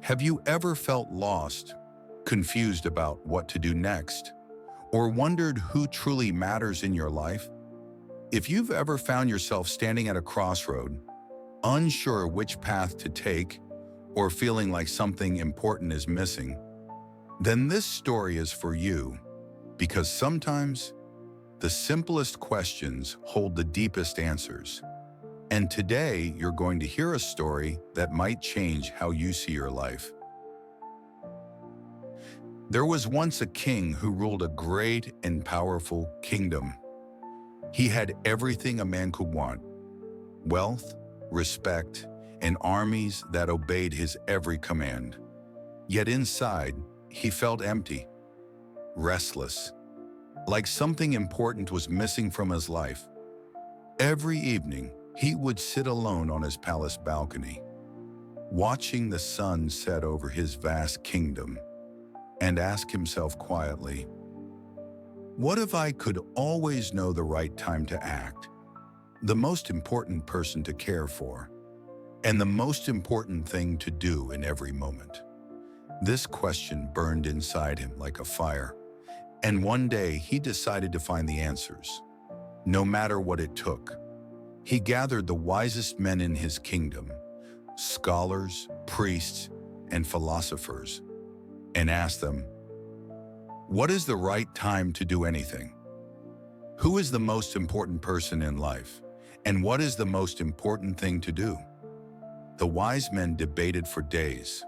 Have you ever felt lost, confused about what to do next, or wondered who truly matters in your life? If you've ever found yourself standing at a crossroad, unsure which path to take, or feeling like something important is missing, then this story is for you, because sometimes the simplest questions hold the deepest answers. And today, you're going to hear a story that might change how you see your life. There was once a king who ruled a great and powerful kingdom. He had everything a man could want: wealth, respect, and armies that obeyed his every command. Yet inside, he felt empty, restless, like something important was missing from his life. Every evening, he would sit alone on his palace balcony, watching the sun set over his vast kingdom, and ask himself quietly, what if I could always know the right time to act, the most important person to care for, and the most important thing to do in every moment? This question burned inside him like a fire, and one day he decided to find the answers, no matter what it took. He gathered the wisest men in his kingdom, scholars, priests, and philosophers, and asked them, what is the right time to do anything? Who is the most important person in life? And what is the most important thing to do? The wise men debated for days.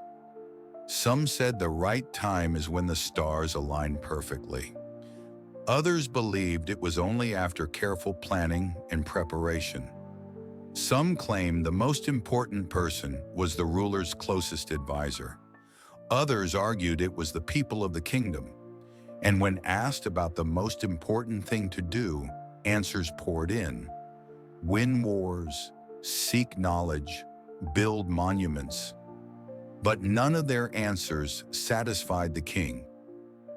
Some said the right time is when the stars align perfectly. Others believed it was only after careful planning and preparation. Some claimed the most important person was the ruler's closest advisor. Others argued it was the people of the kingdom. And when asked about the most important thing to do, answers poured in: win wars, seek knowledge, build monuments. But none of their answers satisfied the king.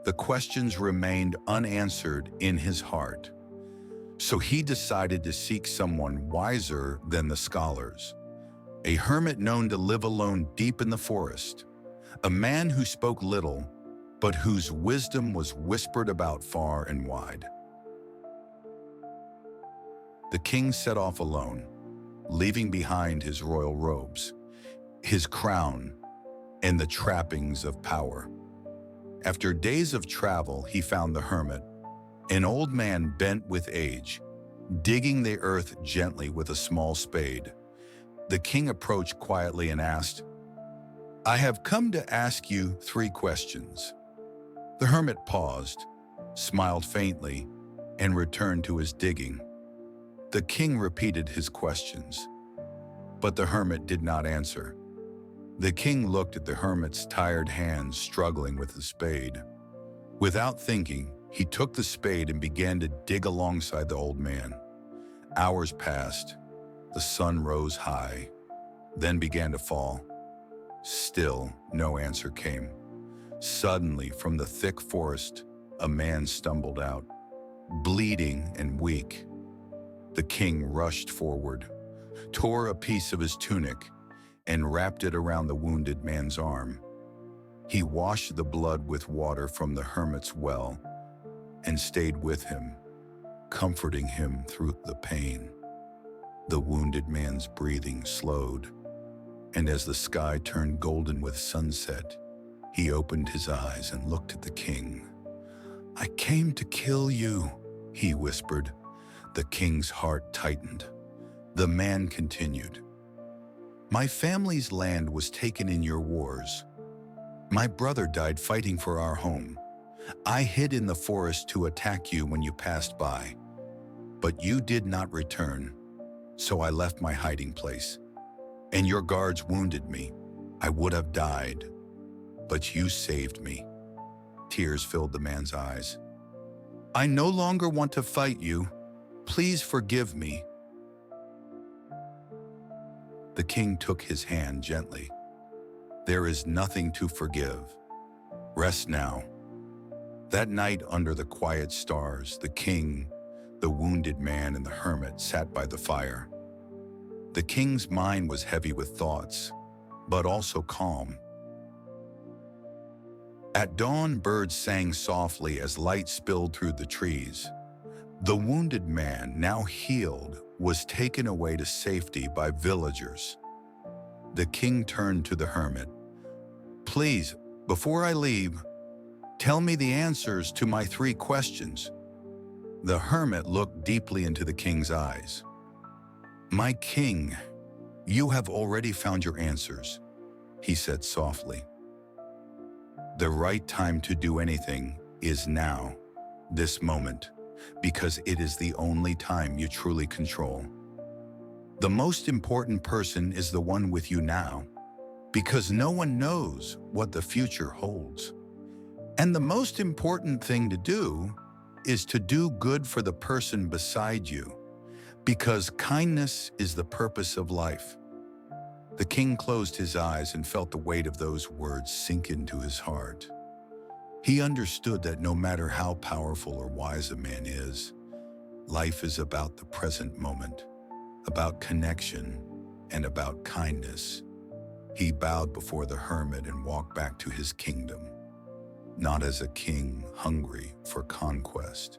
The questions remained unanswered in his heart. So he decided to seek someone wiser than the scholars, a hermit known to live alone deep in the forest, a man who spoke little, but whose wisdom was whispered about far and wide. The king set off alone, leaving behind his royal robes, his crown, and the trappings of power. After days of travel, he found the hermit, an old man bent with age, digging the earth gently with a small spade. The king approached quietly and asked, I have come to ask you 3 questions. The hermit paused, smiled faintly, and returned to his digging. The king repeated his questions, but the hermit did not answer. The king looked at the hermit's tired hands struggling with the spade. Without thinking, he took the spade and began to dig alongside the old man. Hours passed. The sun rose high, then began to fall. Still, no answer came. Suddenly, from the thick forest, a man stumbled out, bleeding and weak. The king rushed forward, tore a piece of his tunic, and wrapped it around the wounded man's arm. He washed the blood with water from the hermit's well and stayed with him, comforting him through the pain. The wounded man's breathing slowed, and as the sky turned golden with sunset, he opened his eyes and looked at the king. I came to kill you, he whispered. The king's heart tightened. The man continued, my family's land was taken in your wars. My brother died fighting for our home. I hid in the forest to attack you when you passed by, but you did not return, so I left my hiding place. And your guards wounded me. I would have died, but you saved me. Tears filled the man's eyes. I no longer want to fight you. Please forgive me. The king took his hand gently. There is nothing to forgive. Rest now. That night under the quiet stars, the king, the wounded man, and the hermit sat by the fire. The king's mind was heavy with thoughts, but also calm. At dawn, birds sang softly as light spilled through the trees. The wounded man, now healed, was taken away to safety by villagers. The king turned to the hermit. "Please, before I leave, tell me the answers to my 3 questions." The hermit looked deeply into the king's eyes. "My king, you have already found your answers," he said softly. "The right time to do anything is now, this moment, because it is the only time you truly control. The most important person is the one with you now, because no one knows what the future holds. And the most important thing to do is to do good for the person beside you, because kindness is the purpose of life." The king closed his eyes and felt the weight of those words sink into his heart. He understood that no matter how powerful or wise a man is, life is about the present moment, about connection, and about kindness. He bowed before the hermit and walked back to his kingdom, not as a king hungry for conquest,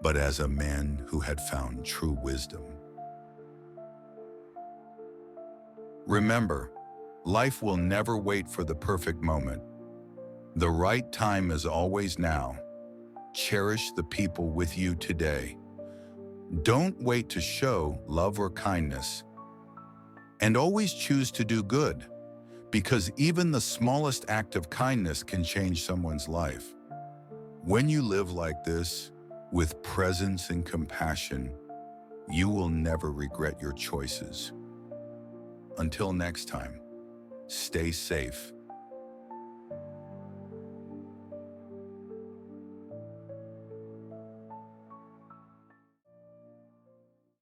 but as a man who had found true wisdom. Remember, life will never wait for the perfect moment. The right time is always now. Cherish the people with you today. Don't wait to show love or kindness. And always choose to do good, because even the smallest act of kindness can change someone's life. When you live like this, with presence and compassion, you will never regret your choices. Until next time, stay safe